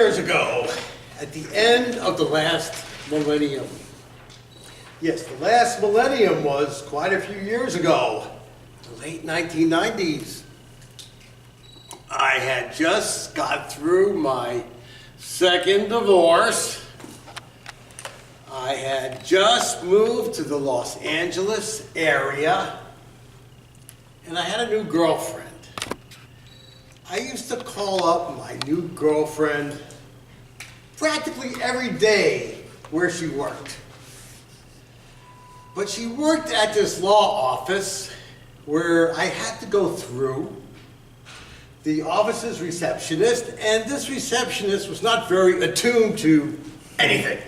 years ago, at the end of the last millennium. Yes, the last millennium was quite a few years ago, the late 1990s. I had just got through my second divorce. I had just moved to the Los Angeles area, and I had a new girlfriend. I used to call up my new girlfriend practically every day where she worked. But she worked at this law office where I had to go through the office's receptionist, and this receptionist was not very attuned to anything.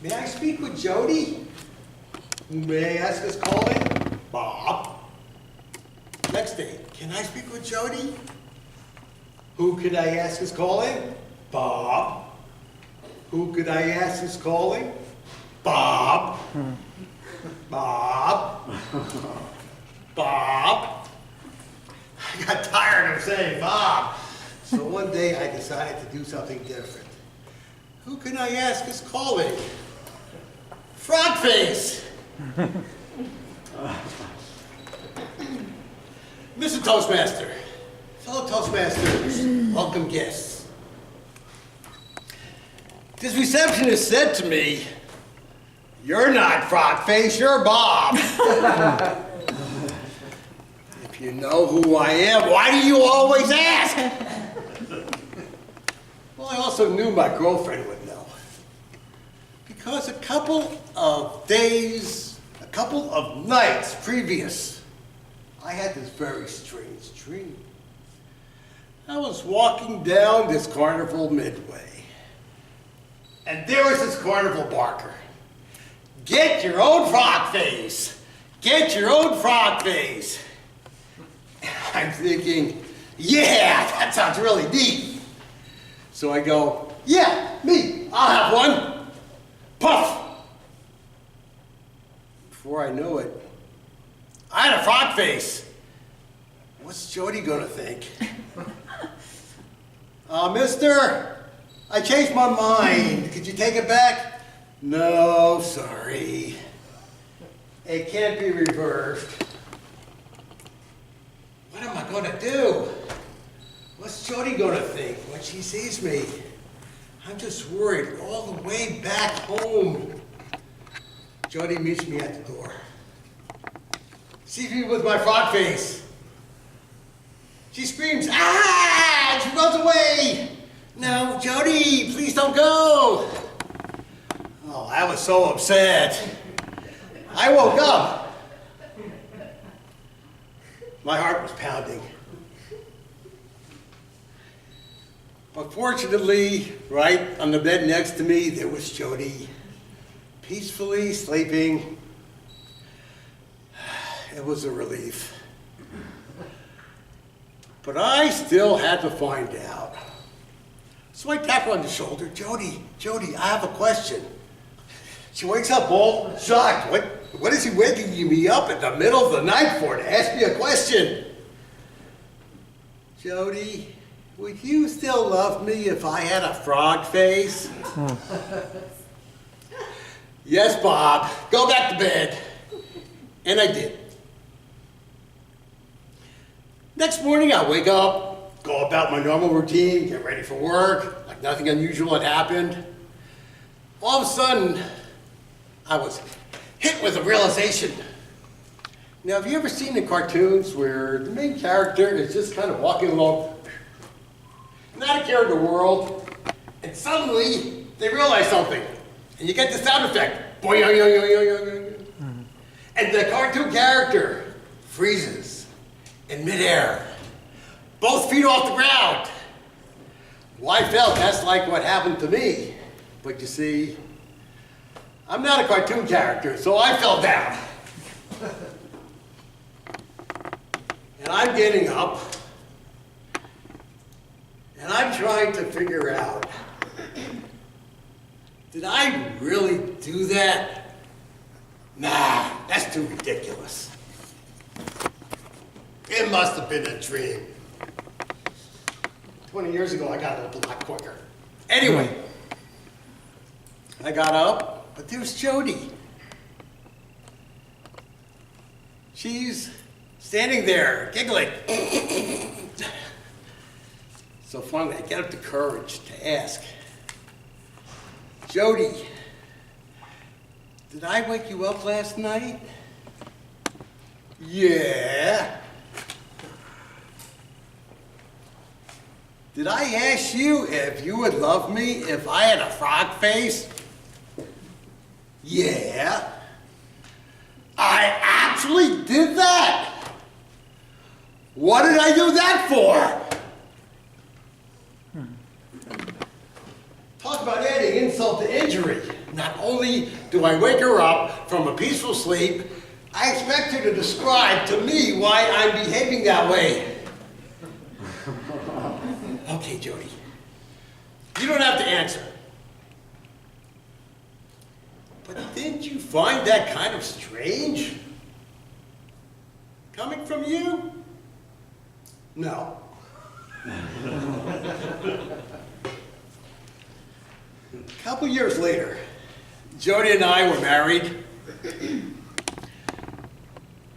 May I speak with Jody? May I ask who's calling? Bob. Next day, can I speak with Jody? Who could I ask is calling? Bob. Who could I ask is calling? Bob. Bob. Bob. I got tired of saying Bob. So one day I decided to do something different. Who can I ask is calling? Frog Face. Mr. Toastmaster, fellow Toastmasters, welcome guests. This receptionist said to me, "You're not Frog Face, you're Bob." If you know who I am, why do you always ask? Well, I also knew my girlfriend would know. Because a couple of days, a couple of nights previous, I had this very strange dream. I was walking down this carnival midway, and there was this carnival barker. "Get your own frog face! Get your own frog face!" I'm thinking, yeah, that sounds really neat. So I go, "Yeah, me, I'll have one." Puff! Before I knew it, I had a frog face. What's Jody gonna think? Mister, I changed my mind. Could you take it back? No, sorry. It can't be reversed. What am I gonna do? What's Jody gonna think when she sees me? I'm just worried all the way back home. Jody meets me at the door. Sees me with my frog face. She screams, "Ah!" And she runs away. "No, Jody, please don't go." Oh, I was so upset. I woke up. My heart was pounding. But fortunately, right on the bed next to me, there was Jody, peacefully sleeping. It was a relief. But I still had to find out. So I tap her on the shoulder. Jody, I have a question." She wakes up all shocked. What is he waking me up in the middle of the night for, to ask me a question? "Jody, would you still love me if I had a frog face?" "Yes, Bob, go back to bed." And I did. Next morning, I wake up, go about my normal routine, get ready for work, like nothing unusual had happened. All of a sudden, I was hit with a realization. Now, have you ever seen the cartoons where the main character is just kind of walking along, not a care in the world, and suddenly they realize something, and you get the sound effect, boing, yoing, yoing, yoing, yoing, yoing. And the cartoon character freezes in midair, both feet off the ground. Well, I felt that's like what happened to me. But you see, I'm not a cartoon character, so I fell down. And I'm getting up, and I'm trying to figure out, did I really do that? Nah, that's too ridiculous. It must have been a dream. 20 years ago, I got up a lot quicker. Anyway, I got up, but there's Jody. She's standing there, giggling. So finally, I get up the courage to ask, Jody, did I wake you up last night? Yeah. Did I ask you if you would love me if I had a frog face? Yeah. I actually did that. What did I do that for? Talk about adding insult to injury. Not only do I wake her up from a peaceful sleep, I expect her to describe to me why I'm behaving that way. Okay, Jody, you don't have to answer. But didn't you find that kind of strange? Coming from you? No. A couple years later, Jody and I were married.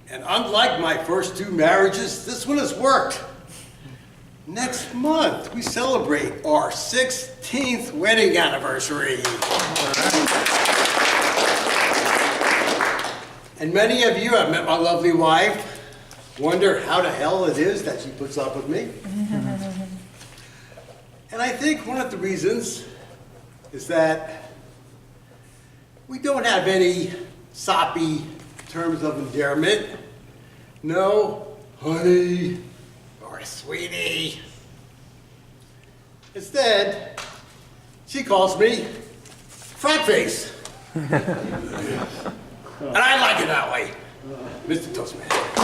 And unlike my first two marriages, this one has worked. Next month, we celebrate our 16th wedding anniversary. And many of you have met my lovely wife, wonder how the hell it is that she puts up with me. And I think one of the reasons is that we don't have any soppy terms of endearment. No, honey, or sweetie. Instead, she calls me frat face. And I like it that way, Mr. Toastmaster.